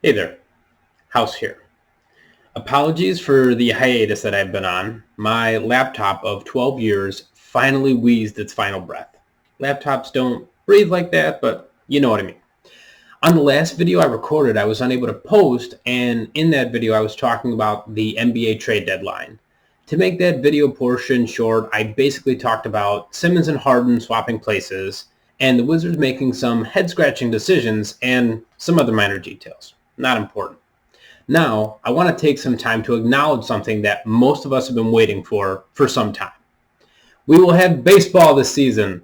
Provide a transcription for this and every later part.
Hey there, House here. Apologies for the hiatus that I've been on. My laptop of 12 years finally wheezed its final breath. Laptops don't breathe like that, but you know what I mean. On the last video I recorded, I was unable to post, and in that video I was talking about the NBA trade deadline. To make that video portion short, I basically talked about Simmons and Harden swapping places, and the Wizards making some head-scratching decisions and some other minor details. Not important. Now, I want to take some time to acknowledge something that most of us have been waiting for some time. We will have baseball this season.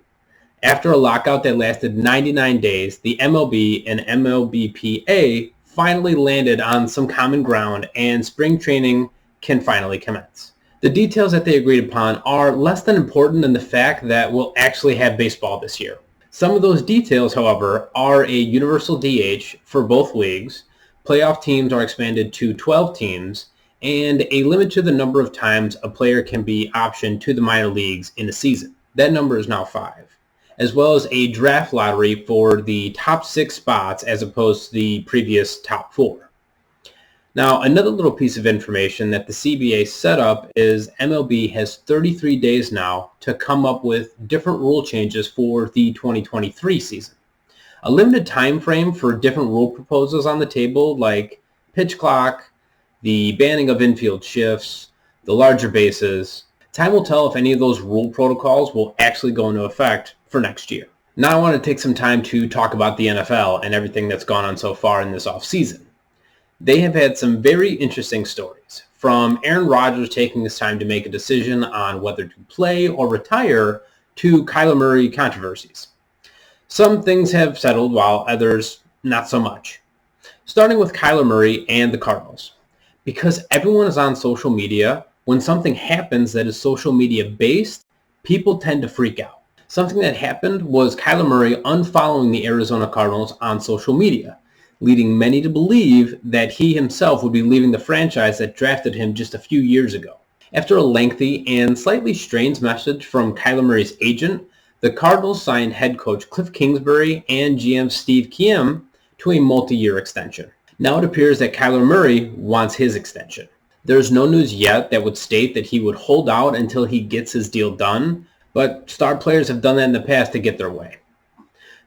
After a lockout that lasted 99 days, the MLB and MLBPA finally landed on some common ground and spring training can finally commence. The details that they agreed upon are less than important than the fact that we'll actually have baseball this year. Some of those details, however, are a universal DH for both leagues, playoff teams are expanded to 12 teams, and a limit to the number of times a player can be optioned to the minor leagues in a season. That number is now 5, as well as a draft lottery for the top 6 spots as opposed to the previous top 4. Now, another little piece of information that the CBA set up is MLB has 33 days now to come up with different rule changes for the 2023 season. A limited time frame for different rule proposals on the table, like pitch clock, the banning of infield shifts, the larger bases. Time will tell if any of those rule protocols will actually go into effect for next year. Now I want to take some time to talk about the NFL and everything that's gone on so far in this offseason. They have had some very interesting stories, from Aaron Rodgers taking this time to make a decision on whether to play or retire to Kyler Murray controversies. Some things have settled while others not so much. Starting with Kyler Murray and the Cardinals. Because everyone is on social media, when something happens that is social media based, people tend to freak out. Something that happened was Kyler Murray unfollowing the Arizona Cardinals on social media, leading many to believe that he himself would be leaving the franchise that drafted him just a few years ago. After a lengthy and slightly strange message from Kyler Murray's agent, the Cardinals signed head coach Cliff Kingsbury and GM Steve Keim to a multi-year extension. Now it appears that Kyler Murray wants his extension. There is no news yet that would state that he would hold out until he gets his deal done, but star players have done that in the past to get their way.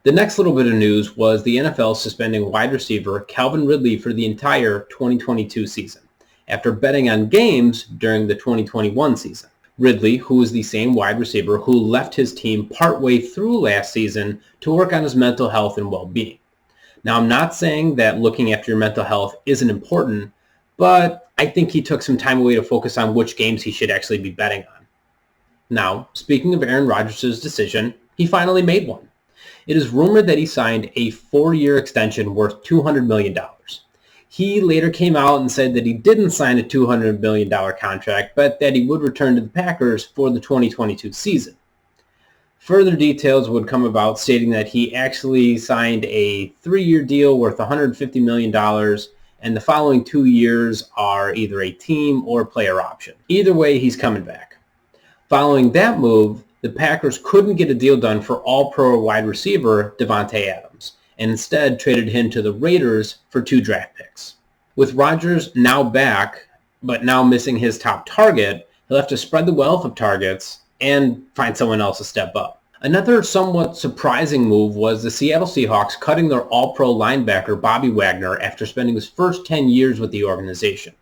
The next little bit of news was the NFL suspending wide receiver Calvin Ridley for the entire 2022 season, after betting on games during the 2021 season. Ridley, who is the same wide receiver who left his team partway through last season to work on his mental health and well-being. Now, I'm not saying that looking after your mental health isn't important, but I think he took some time away to focus on which games he should actually be betting on. Now, speaking of Aaron Rodgers' decision, he finally made one. It is rumored that he signed a 4-year extension worth $200 million. He later came out and said that he didn't sign a $200 million contract, but that he would return to the Packers for the 2022 season. Further details would come about stating that he actually signed a 3-year deal worth $150 million, and the following 2 years are either a team or player option. Either way, he's coming back. Following that move, the Packers couldn't get a deal done for all-pro wide receiver Davante Adams, and instead traded him to the Raiders for 2 draft picks. With Rodgers now back, but now missing his top target, he'll have to spread the wealth of targets and find someone else to step up. Another somewhat surprising move was the Seattle Seahawks cutting their all-pro linebacker Bobby Wagner after spending his first 10 years with the organization.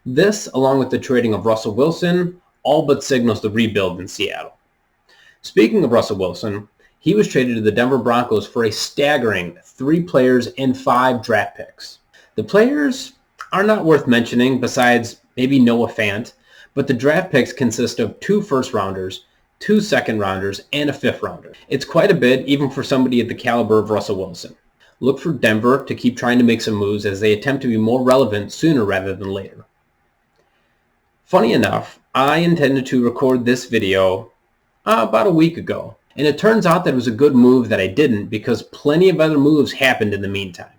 This, along with the trading of Russell Wilson, all but signals the rebuild in Seattle. Speaking of Russell Wilson, he was traded to the Denver Broncos for a staggering 3 players and 5 draft picks. The players are not worth mentioning besides maybe Noah Fant, but the draft picks consist of 2 first-rounders, 2 second-rounders, and a 5th-rounder. It's quite a bit even for somebody at the caliber of Russell Wilson. Look for Denver to keep trying to make some moves as they attempt to be more relevant sooner rather than later. Funny enough, I intended to record this video about a week ago. And it turns out that it was a good move that I didn't because plenty of other moves happened in the meantime.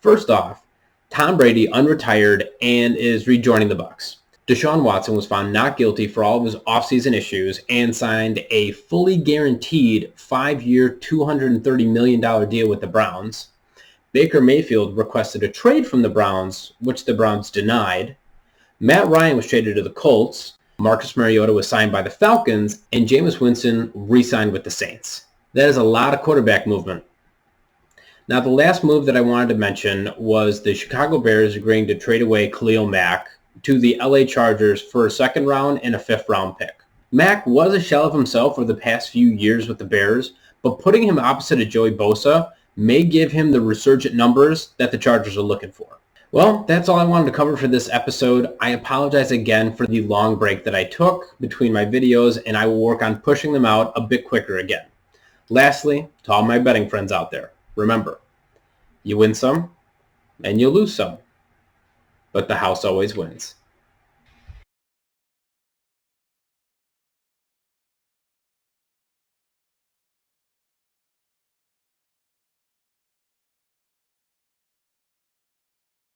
First off, Tom Brady unretired and is rejoining the Bucs. Deshaun Watson was found not guilty for all of his offseason issues and signed a fully guaranteed 5-year, $230 million deal with the Browns. Baker Mayfield requested a trade from the Browns, which the Browns denied. Matt Ryan was traded to the Colts. Marcus Mariota was signed by the Falcons, and Jameis Winston re-signed with the Saints. That is a lot of quarterback movement. Now, the last move that I wanted to mention was the Chicago Bears agreeing to trade away Khalil Mack to the LA Chargers for a second round and a fifth round pick. Mack was a shell of himself for the past few years with the Bears, but putting him opposite of Joey Bosa may give him the resurgent numbers that the Chargers are looking for. Well, that's all I wanted to cover for this episode. I apologize again for the long break that I took between my videos, and I will work on pushing them out a bit quicker again. Lastly, to all my betting friends out there, remember, you win some and you lose some, but the house always wins.